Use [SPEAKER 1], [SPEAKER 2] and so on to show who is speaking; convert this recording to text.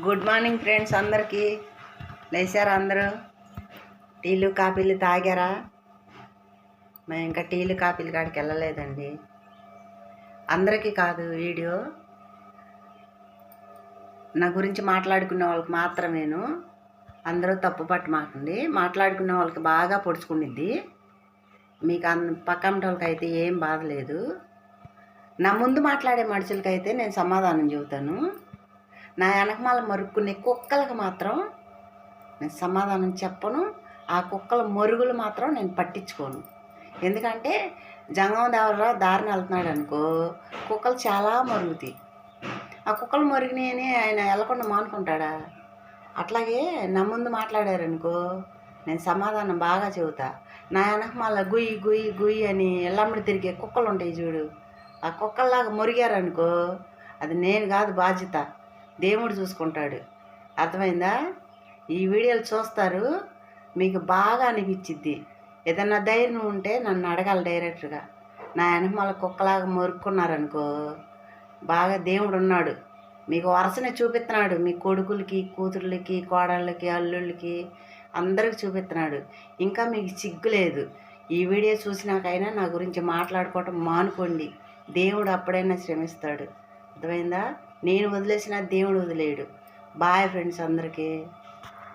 [SPEAKER 1] Good morning friends, అందరికీ లేచారా? అందరూ టీలు కాఫీలు తాగారా? మేము ఇంకా టీలు కాఫీలు కాడికి వెళ్ళలేదండి. అందరికీ కాదు, వీడియో నా గురించి మాట్లాడుకునే వాళ్ళకి మాత్రమేను. అందరూ తప్పు పట్టు మాకండి. మాట్లాడుకునే వాళ్ళకి బాగా పొడుచుకునిద్ది, మీకు పక్కన వాళ్ళకి అయితే ఏం బాధ లేదు. నా ముందు మాట్లాడే మనుషులకైతే నేను సమాధానం చెబుతాను. నా వెనకమాల మరుక్కునే కుక్కలకు మాత్రం నేను సమాధానం చెప్పను. ఆ కుక్కల మరుగులు మాత్రం నేను పట్టించుకోను. ఎందుకంటే జంగం దేవర దారిని వెళ్తున్నాడు అనుకో, కుక్కలు చాలా మరుగుతాయి. ఆ కుక్కలు మరుగుని అని ఆయన వెళ్ళకుండా మానుకుంటాడా? అట్లాగే నా ముందు మాట్లాడారనుకో, నేను సమాధానం బాగా చెబుతా. నా వెనకమాల గుయ్యి గుయ్యి గుయ్యి అని ఎల్లమ్మడి తిరిగే కుక్కలు ఉంటాయి చూడు, ఆ కుక్కల్లాగా మురిగారనుకో, అది నేను కాదు బాధ్యత, దేవుడు చూసుకుంటాడు. అర్థమైందా? ఈ వీడియోలు చూస్తారు, మీకు బాగా అనిపించిద్ది. ఏదన్నా ధైర్యం ఉంటే నన్ను అడగాలి డైరెక్ట్గా. నా వెనకమాల కుక్కలాగా మొరుక్కున్నారనుకో, బాగా దేవుడు ఉన్నాడు, మీకు వరుసనే చూపిస్తున్నాడు. మీ కొడుకులకి, కూతుర్లకి, కోడళ్ళకి, అల్లుళ్ళకి అందరికి చూపిస్తున్నాడు. ఇంకా మీకు సిగ్గు లేదు. ఈ వీడియో చూసినాకైనా నా గురించి మాట్లాడుకోవటం మానుకోండి. దేవుడు అప్పుడైనా శ్రమిస్తాడు. అర్థమైందా? నేను వదిలేసిన దేవుడు వదిలేయడు. బాయ్ ఫ్రెండ్స్ అందరికీ.